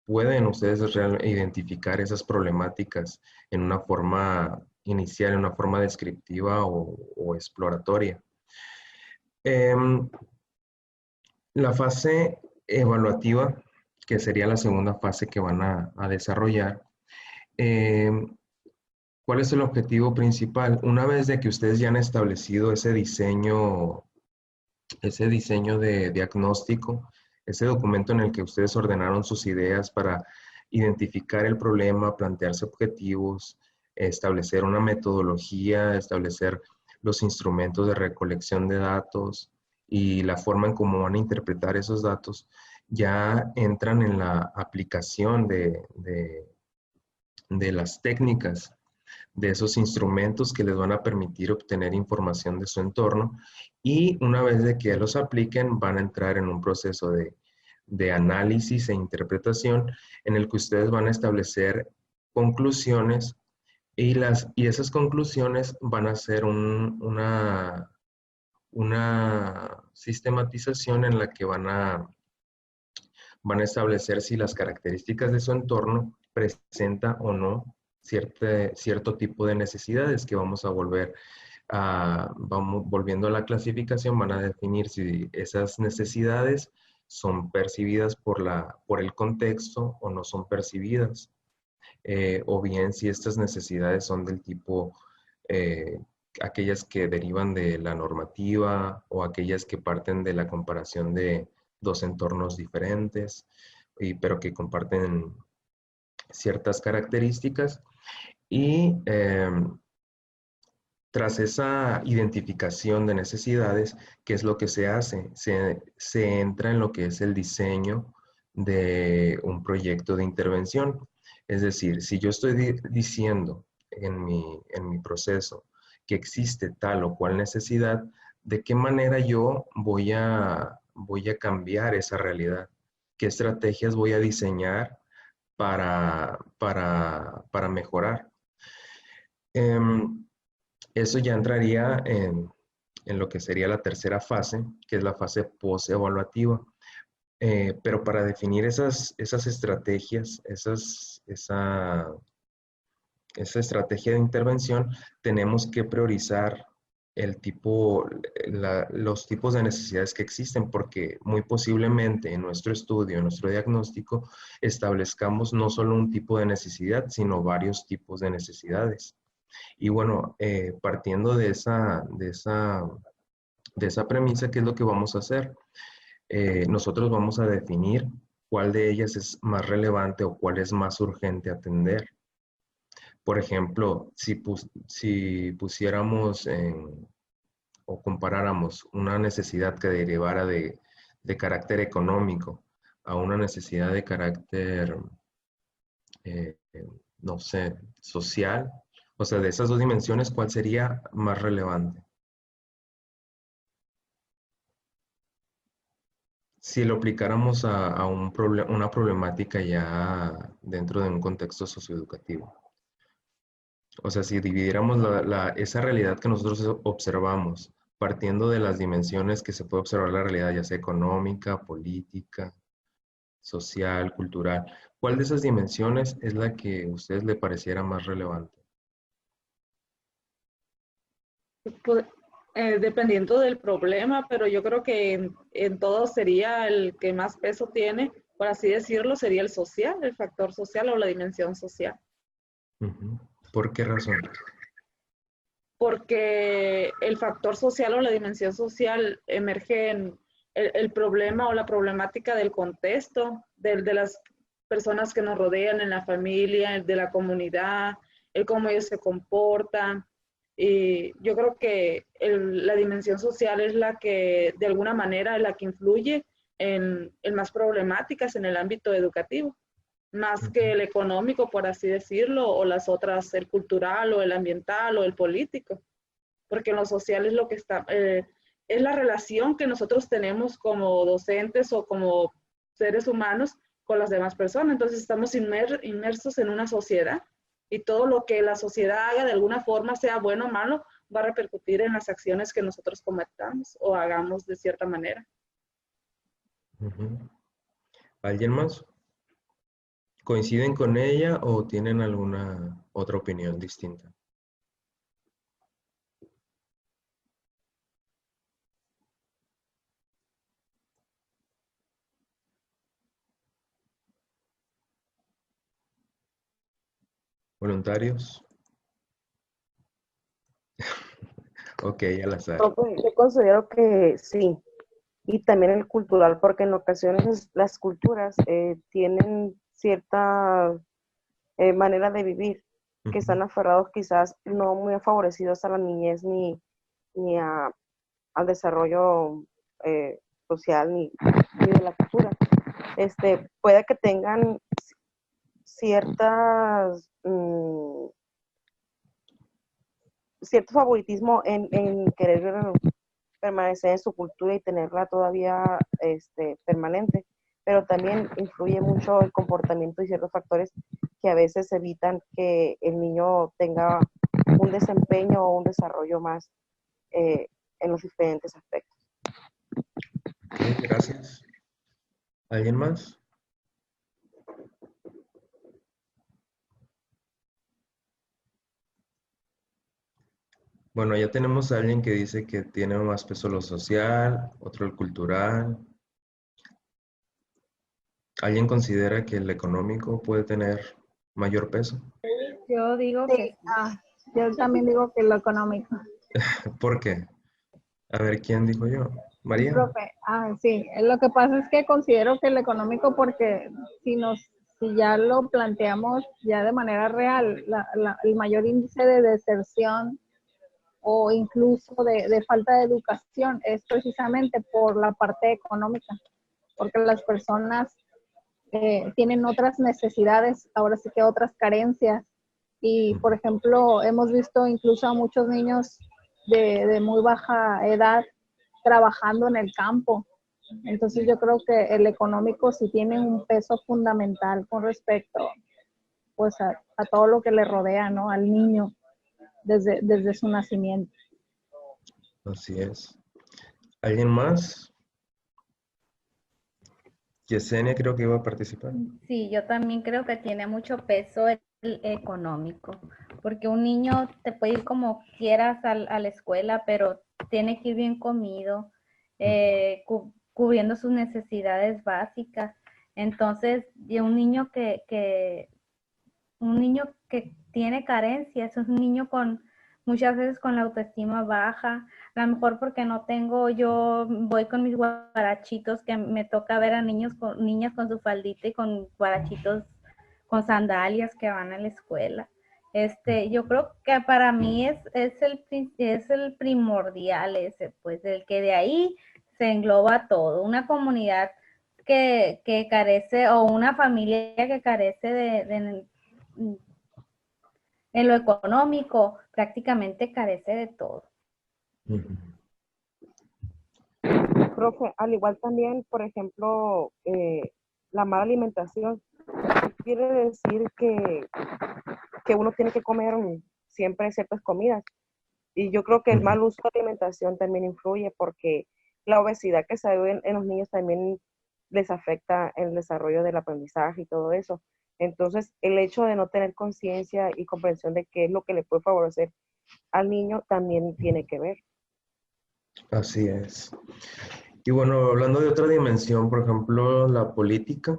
pueden ustedes identificar esas problemáticas en una forma inicial, en una forma descriptiva o exploratoria. La fase evaluativa, que sería la segunda fase que van a desarrollar, ¿cuál es el objetivo principal? Una vez de que ustedes ya han establecido ese diseño de diagnóstico, ese documento en el que ustedes ordenaron sus ideas para identificar el problema, plantearse objetivos, establecer una metodología, establecer los instrumentos de recolección de datos y la forma en cómo van a interpretar esos datos, ya entran en la aplicación de las técnicas, de esos instrumentos que les van a permitir obtener información de su entorno, y una vez de que ya los apliquen van a entrar en un proceso de análisis e interpretación en el que ustedes van a establecer conclusiones y esas conclusiones van a ser una sistematización en la que van a establecer si las características de su entorno presenta o no cierto tipo de necesidades que vamos volviendo a la clasificación, van a definir si esas necesidades son percibidas por el contexto o no son percibidas, o bien si estas necesidades son del tipo aquellas que derivan de la normativa o aquellas que parten de la comparación de dos entornos diferentes, pero que comparten ciertas características. Y tras esa identificación de necesidades, ¿qué es lo que se hace? Se entra en lo que es el diseño de un proyecto de intervención. Es decir, si yo estoy diciendo en mi proceso que existe tal o cual necesidad, ¿de qué manera yo voy a cambiar esa realidad? ¿Qué estrategias voy a diseñar para mejorar? Eso ya entraría en lo que sería la tercera fase, que es la fase post-evaluativa. Pero para definir esas estrategias, esa estrategia de intervención, tenemos que priorizar los tipos de necesidades que existen, porque muy posiblemente en nuestro estudio, en nuestro diagnóstico, establezcamos no solo un tipo de necesidad, sino varios tipos de necesidades. Y bueno, partiendo de esa premisa, ¿qué es lo que vamos a hacer? Nosotros vamos a definir cuál de ellas es más relevante o cuál es más urgente atender. Por ejemplo, si pusiéramos o comparáramos una necesidad que derivara de carácter económico a una necesidad de carácter, no sé, social, o sea, de esas dos dimensiones, ¿cuál sería más relevante? Si lo aplicáramos a una problemática ya dentro de un contexto socioeducativo. O sea, si dividiéramos esa realidad que nosotros observamos, partiendo de las dimensiones que se puede observar la realidad, ya sea económica, política, social, cultural, ¿cuál de esas dimensiones es la que a ustedes le pareciera más relevante? Pues, dependiendo del problema, pero yo creo que en todo sería el que más peso tiene, por así decirlo, sería el social, el factor social o la dimensión social. ¿Por qué razón? Porque el factor social o la dimensión social emerge en el problema o la problemática del contexto, de las personas que nos rodean en la familia, de la comunidad, el cómo ellos se comportan. Y yo creo que la dimensión social es la que, de alguna manera, es la que influye en más problemáticas en el ámbito educativo, más que el económico, por así decirlo, o las otras, el cultural, o el ambiental, o el político. Porque en lo social es lo que está, es la relación que nosotros tenemos como docentes o como seres humanos con las demás personas. Entonces estamos inmersos en una sociedad y todo lo que la sociedad haga de alguna forma, sea bueno o malo, va a repercutir en las acciones que nosotros cometamos o hagamos de cierta manera. ¿Alguien más? ¿Coinciden con ella o tienen alguna otra opinión distinta? ¿Voluntarios? Ok, al azar. Yo considero que sí, y también el cultural, porque en ocasiones las culturas tienen cierta manera de vivir, que están aferrados quizás no muy favorecidos a la niñez ni al desarrollo social ni de la cultura. Puede que tengan cierto favoritismo en querer permanecer en su cultura y tenerla todavía permanente, pero también influye mucho el comportamiento y ciertos factores que a veces evitan que el niño tenga un desempeño o un desarrollo más en los diferentes aspectos. Ok, gracias. ¿Alguien más? Bueno, ya tenemos a alguien que dice que tiene más peso lo social, otro el cultural. ¿Alguien considera que el económico puede tener mayor peso? Yo digo Sí, que yo también digo que lo económico. ¿Por qué? A ver, ¿quién dijo yo? ¿María? Profe, sí, lo que pasa es que considero que lo económico, porque si ya lo planteamos ya de manera real, el mayor índice de deserción o incluso de falta de educación es precisamente por la parte económica, porque las personas tienen otras necesidades, ahora sí que otras carencias. Y, por ejemplo, hemos visto incluso a muchos niños de muy baja edad trabajando en el campo. Entonces yo creo que el económico sí tiene un peso fundamental con respecto pues a todo lo que le rodea, ¿no? Al niño desde su nacimiento. Así es. ¿Alguien más? Yesenia creo que iba a participar. sí, yo también creo que tiene mucho peso el económico, porque un niño te puede ir como quieras a la escuela, pero tiene que ir bien comido, cubriendo sus necesidades básicas. Entonces, y un niño que tiene carencias, es un niño muchas veces con la autoestima baja, a lo mejor porque yo voy con mis guarachitos, que me toca ver a niñas con su faldita y con guarachitos, con sandalias que van a la escuela. Yo creo que para mí es el primordial ese, pues, el que de ahí se engloba todo, una comunidad que carece, o una familia que carece en lo económico, prácticamente carece de todo. Profe, al igual también, por ejemplo, la mala alimentación quiere decir que uno tiene que comer siempre ciertas comidas. Y yo creo que el mal uso de alimentación también influye, porque la obesidad que se ve en los niños también les afecta el desarrollo del aprendizaje y todo eso. Entonces, el hecho de no tener conciencia y comprensión de qué es lo que le puede favorecer al niño también tiene que ver. Así es. Y bueno, hablando de otra dimensión, por ejemplo, la política,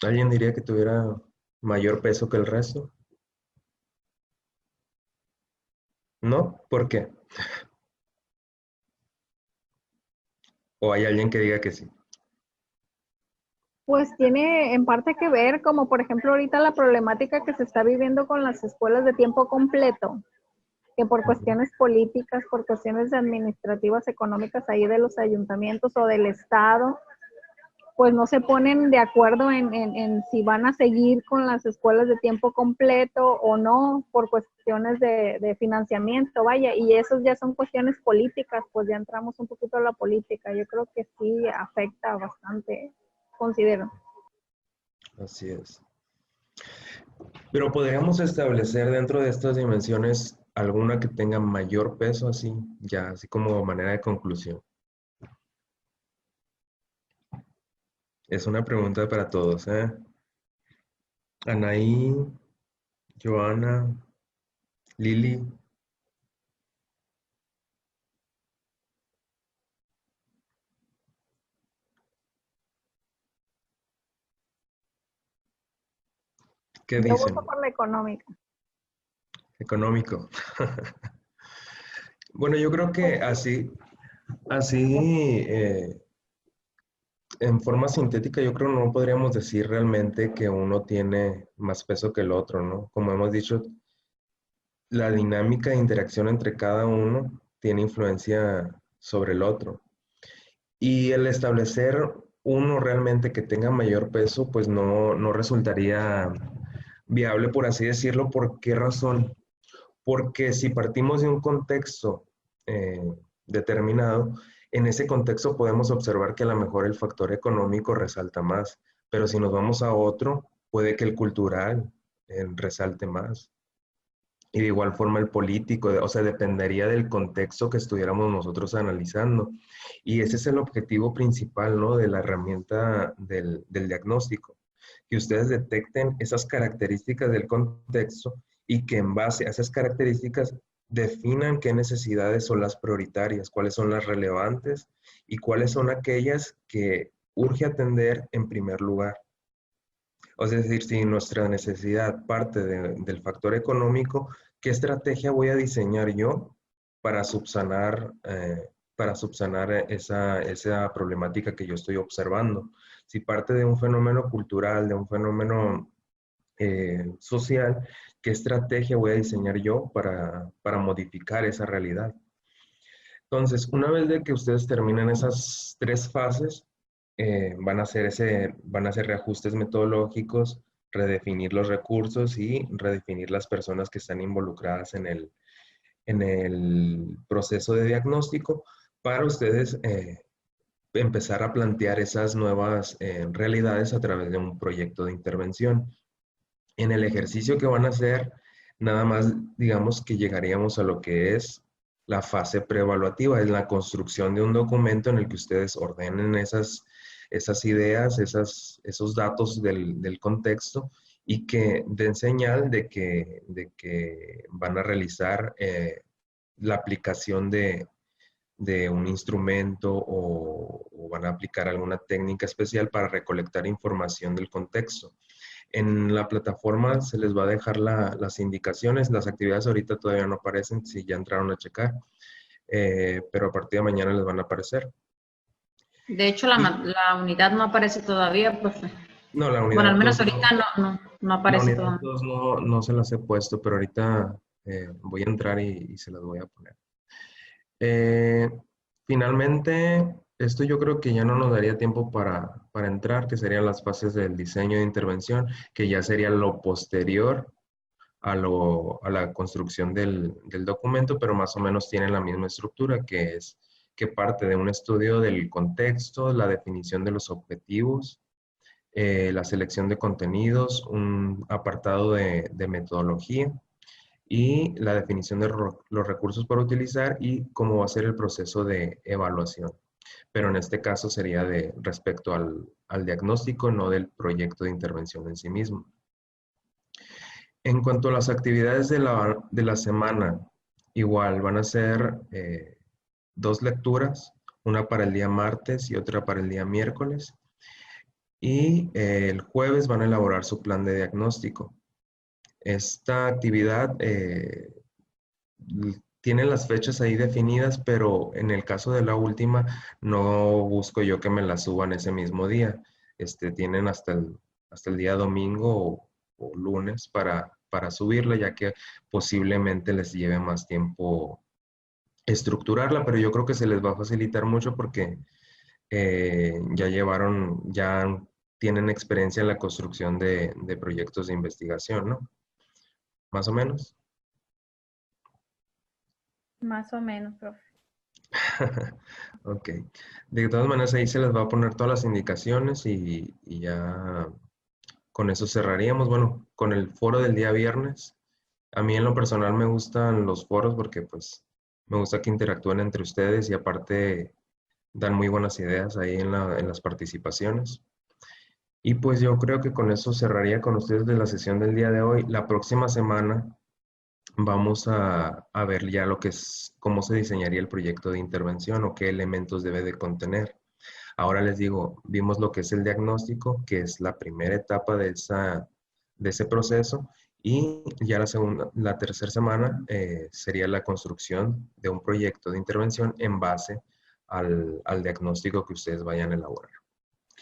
¿alguien diría que tuviera mayor peso que el resto? ¿No? ¿Por qué? ¿O hay alguien que diga que sí? Pues tiene en parte que ver, como por ejemplo ahorita la problemática que se está viviendo con las escuelas de tiempo completo, que por cuestiones políticas, por cuestiones administrativas, económicas ahí de los ayuntamientos o del Estado, pues no se ponen de acuerdo en si van a seguir con las escuelas de tiempo completo o no, por cuestiones de financiamiento, vaya, y eso ya son cuestiones políticas, pues ya entramos un poquito a la política. Yo creo que sí afecta bastante, considero. Así es. Pero podríamos establecer dentro de estas dimensiones alguna que tenga mayor peso, así, ya, así como manera de conclusión. Es una pregunta para todos, ¿eh? Anaí, Joana, Lili. ¿Qué Yo dicen? voto por la económica. Económico. Bueno, yo creo que así, en forma sintética, yo creo no podríamos decir realmente que uno tiene más peso que el otro, ¿no? Como hemos dicho, la dinámica de interacción entre cada uno tiene influencia sobre el otro. Y el establecer uno realmente que tenga mayor peso, pues no resultaría viable, por así decirlo. ¿Por qué razón? Porque si partimos de un contexto eh, determinado, en ese contexto podemos observar que a lo mejor el factor económico resalta más, pero si nos vamos a otro, puede que el cultural resalte más. Y de igual forma el político, o sea, dependería del contexto que estuviéramos nosotros analizando. Y ese es el objetivo principal, ¿no? De la herramienta del diagnóstico, que ustedes detecten esas características del contexto y que en base a esas características definan qué necesidades son las prioritarias, cuáles son las relevantes y cuáles son aquellas que urge atender en primer lugar. O sea, es decir, si nuestra necesidad parte del factor económico, ¿qué estrategia voy a diseñar yo para subsanar esa problemática que yo estoy observando? Si parte de un fenómeno cultural, de un fenómeno social, ¿qué estrategia voy a diseñar yo para modificar esa realidad? Entonces, una vez de que ustedes terminen esas 3 fases, van a hacer reajustes metodológicos, redefinir los recursos y redefinir las personas que están involucradas en el proceso de diagnóstico para ustedes empezar a plantear esas nuevas realidades a través de un proyecto de intervención. En el ejercicio que van a hacer, nada más digamos que llegaríamos a lo que es la fase preevaluativa, es la construcción de un documento en el que ustedes ordenen esas ideas, esos datos del contexto y que den señal de que van a realizar la aplicación de un instrumento o van a aplicar alguna técnica especial para recolectar información del contexto. En la plataforma se les va a dejar las indicaciones, las actividades ahorita todavía no aparecen, si ya entraron a checar, pero a partir de mañana les van a aparecer. De hecho, la unidad no aparece todavía, profe. No, la unidad. Bueno, al menos ahorita no aparece todavía. No se las he puesto, pero ahorita voy a entrar y se las voy a poner. Finalmente, esto yo creo que ya no nos daría tiempo para entrar, que serían las fases del diseño de intervención, que ya sería lo posterior a la construcción del documento, pero más o menos tienen la misma estructura, que es que parte de un estudio del contexto, la definición de los objetivos, la selección de contenidos, un apartado de metodología y la definición de los recursos para utilizar y cómo va a ser el proceso de evaluación. Pero en este caso sería respecto al diagnóstico, no del proyecto de intervención en sí mismo. En cuanto a las actividades de la semana, igual van a ser 2 lecturas, una para el día martes y otra para el día miércoles. Y el jueves van a elaborar su plan de diagnóstico. Esta actividad tiene las fechas ahí definidas, pero en el caso de la última no busco yo que me la suban ese mismo día. Tienen hasta el día domingo o lunes para subirla, ya que posiblemente les lleve más tiempo estructurarla, pero yo creo que se les va a facilitar mucho porque ya tienen experiencia en la construcción de proyectos de investigación, ¿no? ¿Más o menos? Más o menos, profe. Ok. De todas maneras, ahí se les va a poner todas las indicaciones y ya con eso cerraríamos. Bueno, con el foro del día viernes. A mí en lo personal me gustan los foros porque pues me gusta que interactúen entre ustedes y aparte dan muy buenas ideas ahí en las participaciones. Y pues yo creo que con eso cerraría con ustedes de la sesión del día de hoy. La próxima semana vamos a ver ya lo que es, cómo se diseñaría el proyecto de intervención o qué elementos debe de contener. Ahora les digo, vimos lo que es el diagnóstico, que es la primera etapa de ese proceso, y ya la tercera semana sería la construcción de un proyecto de intervención en base al diagnóstico que ustedes vayan a elaborar.